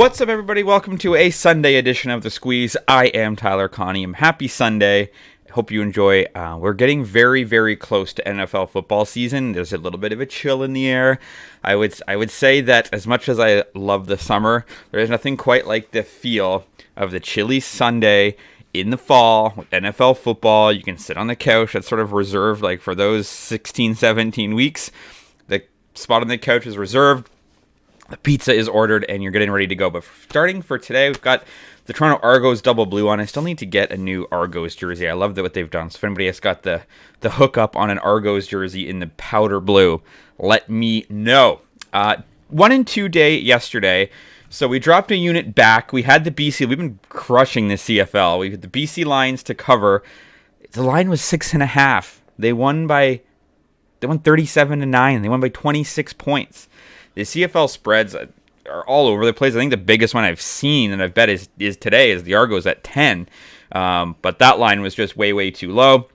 What's up, everybody? Welcome to a Sunday edition of The Squeeze. I am Tyler Conniam. Happy Sunday. Hope you enjoy. We're getting very, very close to NFL football season. There's a little bit of a chill in the air. I would say that as much as I love the summer, there is nothing quite like the feel of the chilly Sunday in the fall with NFL football. You can sit on the couch. That's sort of reserved like for those 16, 17 weeks. The spot on the couch is reserved. The pizza is ordered, and you're getting ready to go. But starting for today, we've got the Toronto Argos double blue on. I still need to get a new Argos jersey. I love what they've done. So if anybody has got the hookup on an Argos jersey in the powder blue, let me know. 1-2 day yesterday. So we dropped a unit back. We had the BC. We've been crushing the CFL. We had the BC Lions to cover. The line was 6.5. They won 37-9. They won by 26 points. The CFL spreads are all over the place. I think the biggest one I've seen and I've bet is today is the Argos at 10. But that line was just way, way too low.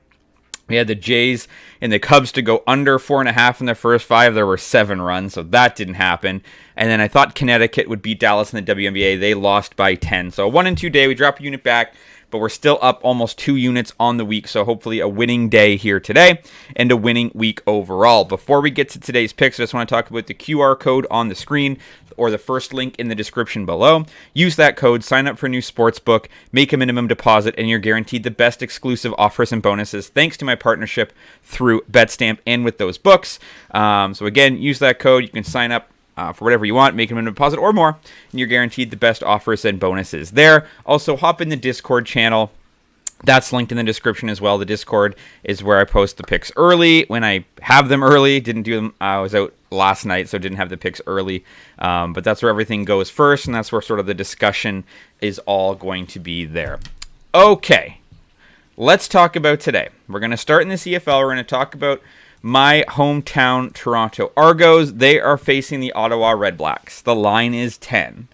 We had the Jays and the Cubs to go under 4.5 in their first 5. There were 7 runs, so that didn't happen. And then I thought Connecticut would beat Dallas in the WNBA. They lost by 10. So 1-2 day, we drop a unit back, but we're still up almost 2 units on the week. So hopefully a winning day here today and a winning week overall. Before we get to today's picks, I just want to talk about the QR code on the screen or the first link in the description below. Use that code, sign up for a new sportsbook, make a minimum deposit, and you're guaranteed the best exclusive offers and bonuses thanks to my partnership through BetStamp and with those books. So again, use that code. You can sign up for whatever you want, make a minimum deposit or more, and you're guaranteed the best offers and bonuses there. Also, hop in the Discord channel. That's linked in the description as well. The Discord is where I post the picks early when I have them early. Didn't do them. I was out last night, so didn't have the picks early. But that's where everything goes first, and that's where sort of the discussion is all going to be there. Okay, let's talk about today. We're going to start in the CFL. We're going to talk about my hometown Toronto Argos. They are facing the Ottawa RedBlacks. The line is 10.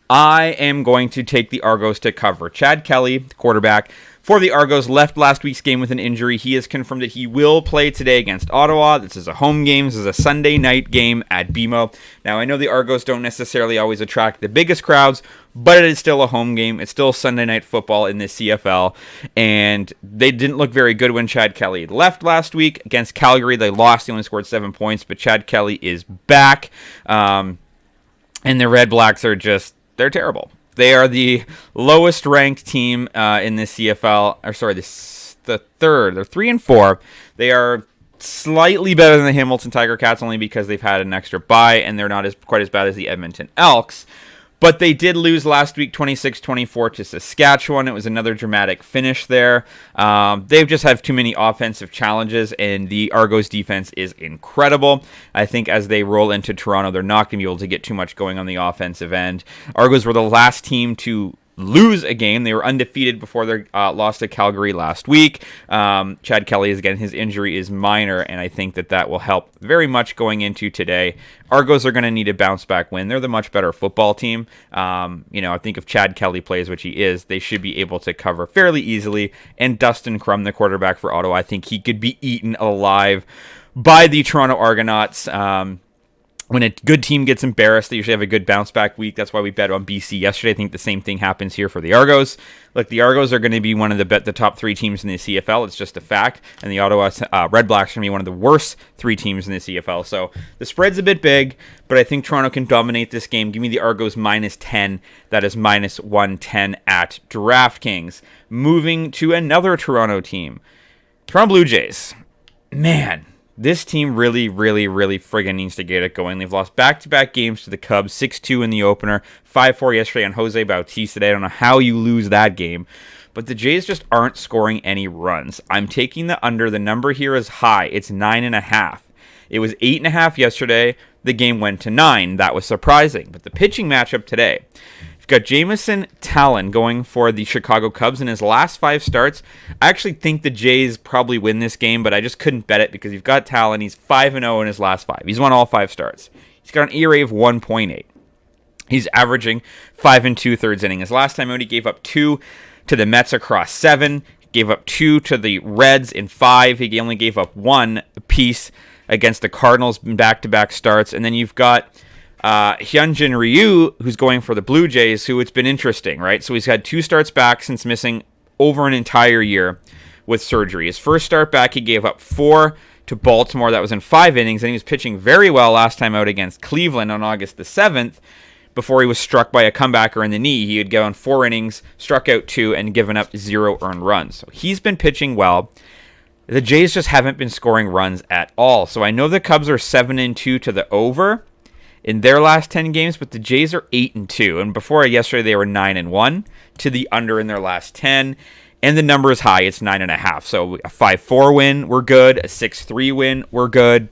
I am going to take the Argos to cover. Chad Kelly, the quarterback for the Argos, left last week's game with an injury. He has confirmed that he will play today against Ottawa. This is a home game. This is a Sunday night game at BMO. Now, I know the Argos don't necessarily always attract the biggest crowds, but it is still a home game. It's still Sunday night football in the CFL, and they didn't look very good when Chad Kelly left last week against Calgary. They lost. They only scored 7 points, but Chad Kelly is back, and the RedBlacks are they're terrible. They are the lowest ranked team in the CFL. The third. They're 3-4. They are slightly better than the Hamilton Tiger Cats only because they've had an extra bye and they're not quite as bad as the Edmonton Elks. But they did lose last week 26-24 to Saskatchewan. It was another dramatic finish there. They've just have too many offensive challenges, and the Argos defense is incredible. I think as they roll into Toronto, they're not going to be able to get too much going on the offensive end. Argos were the last team to lose a game. They were undefeated before their loss to Calgary last week. Chad Kelly, again, his injury is minor, and I think that will help very much going into today. Argos are going to need a bounce-back win. They're the much better football team. I think if Chad Kelly plays, which he is, they should be able to cover fairly easily. And Dustin Crum, the quarterback for Ottawa, I think he could be eaten alive by the Toronto Argonauts. When a good team gets embarrassed, they usually have a good bounce-back week. That's why we bet on BC yesterday. I think the same thing happens here for the Argos. Look, the Argos are going to be one of the top 3 teams in the CFL. It's just a fact. And the Ottawa RedBlacks are going to be one of the worst 3 teams in the CFL. So the spread's a bit big, but I think Toronto can dominate this game. Give me the Argos -10. That is -110 at DraftKings. Moving to another Toronto team. Toronto Blue Jays. Man, this team really, really, really friggin' needs to get it going. They've lost back-to-back games to the Cubs, 6-2 in the opener, 5-4 yesterday on Jose Bautista. I don't know how you lose that game. But the Jays just aren't scoring any runs. I'm taking the under. The number here is high. It's 9.5. It was 8.5 yesterday. The game went to 9. That was surprising. But the pitching matchup today, you've got Jameson Talon going for the Chicago Cubs in his last 5 starts. I actually think the Jays probably win this game, but I just couldn't bet it because you've got Talon. He's 5-0 in his last 5. He's won all 5 starts. He's got an ERA of 1.8. He's averaging 5 2/3 innings. His last time out, he gave up 2 to the Mets across 7. He gave up 2 to the Reds in 5. He only gave up 1 apiece against the Cardinals in back-to-back starts. And then you've got Hyunjin Ryu, who's going for the Blue Jays, who it's been interesting, right? So he's had 2 starts back since missing over an entire year with surgery. His first start back, he gave up 4 to Baltimore. That was in 5 innings, and he was pitching very well last time out against Cleveland on August the 7th before he was struck by a comebacker in the knee. He had gone 4 innings, struck out 2, and given up 0 earned runs. So he's been pitching well. The Jays just haven't been scoring runs at all. So I know the Cubs are 7-2 to the over in their last 10 games, but the Jays are 8-2. And before yesterday, they were 9-1 to the under in their last 10. And the number is high. It's 9.5. So a 5-4 win, we're good. A 6-3 win, we're good.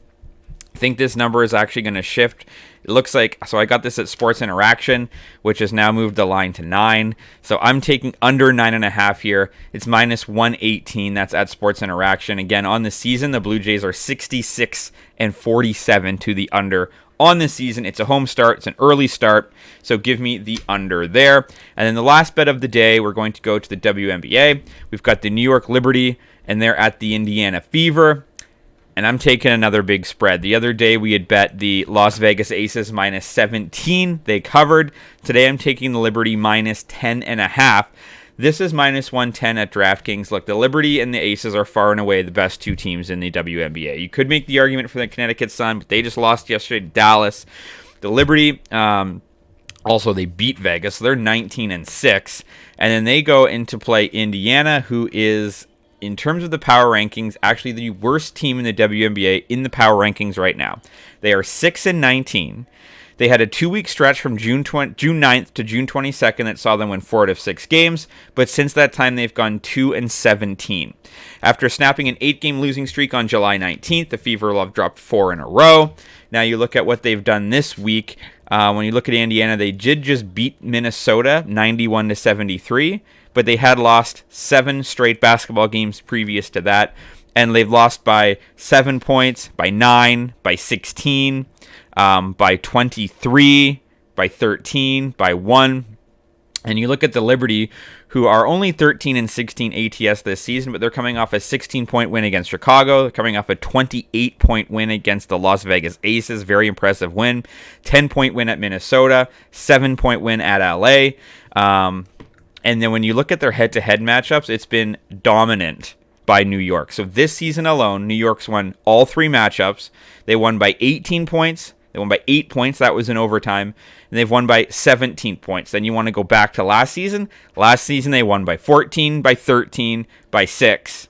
I think this number is actually going to shift. It looks like, so I got this at Sports Interaction, which has now moved the line to 9. So I'm taking under 9.5 here. It's minus 118. That's at Sports Interaction. Again, on the season, the Blue Jays are 66-47 to the under. On the season, it's a home start. It's an early start. So give me the under there. And then the last bet of the day, we're going to go to the WNBA. We've got the New York Liberty, and they're at the Indiana Fever. And I'm taking another big spread. The other day we had bet the Las Vegas Aces minus 17. They covered. Today I'm taking the Liberty minus 10.5. This is minus 110 at DraftKings. Look, the Liberty and the Aces are far and away the best 2 teams in the WNBA. You could make the argument for the Connecticut Sun, but they just lost yesterday to Dallas. The Liberty, also they beat Vegas. So they're 19-6. And then they go into play Indiana, who is, in terms of the power rankings, actually the worst team in the WNBA in the power rankings right now. They are 6-19. They had a 2-week stretch from June 9th to June 22nd that saw them win 4 out of 6 games, but since that time they've gone 2-17. After snapping an 8-game losing streak on July 19th, the Fever have dropped 4 in a row. Now you look at what they've done this week. When you look at Indiana, they did just beat Minnesota 91-73. But they had lost 7 straight basketball games previous to that. And they've lost by 7 points, by 9, by 16, by 23, by 13, by 1. And you look at the Liberty, who are only 13-16 ATS this season, but they're coming off a 16-point win against Chicago. They're coming off a 28-point win against the Las Vegas Aces. Very impressive win. 10-point win at Minnesota. 7-point win at LA. And then when you look at their head-to-head matchups, it's been dominant by New York. So this season alone, New York's won all 3 matchups. They won by 18 points. They won by 8 points. That was in overtime. And they've won by 17 points. Then you want to go back to last season. Last season, they won by 14, by 13, by 6.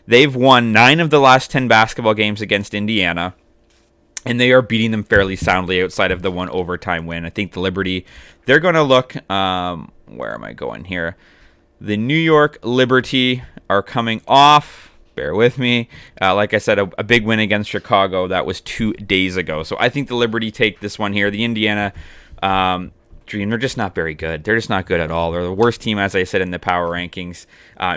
They've won 9 of the last 10 basketball games against Indiana. And they are beating them fairly soundly outside of the 1 overtime win. I think the Liberty, they're going to look... where am I going here? The New York Liberty are coming off. Bear with me. Like I said, a big win against Chicago. That was 2 days ago. So I think the Liberty take this one here. The Indiana Dream, they're just not very good. They're just not good at all. They're the worst team, as I said, in the power rankings.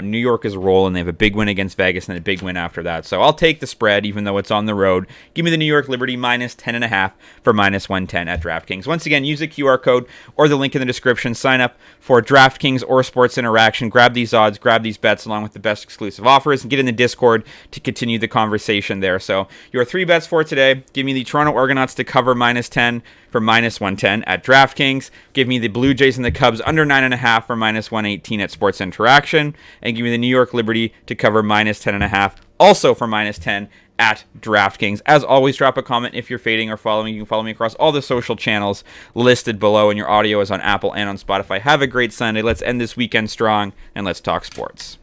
New York is rolling. They have a big win against Vegas and a big win after that. So I'll take the spread, even though it's on the road. Give me the New York Liberty minus 10.5 for minus 110 at DraftKings. Once again, use the QR code or the link in the description. Sign up for DraftKings or Sports Interaction. Grab these odds, grab these bets, along with the best exclusive offers, and get in the Discord to continue the conversation there. So your 3 bets for today. Give me the Toronto Argonauts to cover minus 10 for minus 110 at DraftKings. Give me the Blue Jays and the Cubs under 9.5 for minus 118 at Sports Interaction. And give me the New York Liberty to cover minus 10.5, also for minus 10 at DraftKings. As always, drop a comment if you're fading or following. You can follow me across all the social channels listed below, and your audio is on Apple and on Spotify. Have a great Sunday. Let's end this weekend strong, and let's talk sports.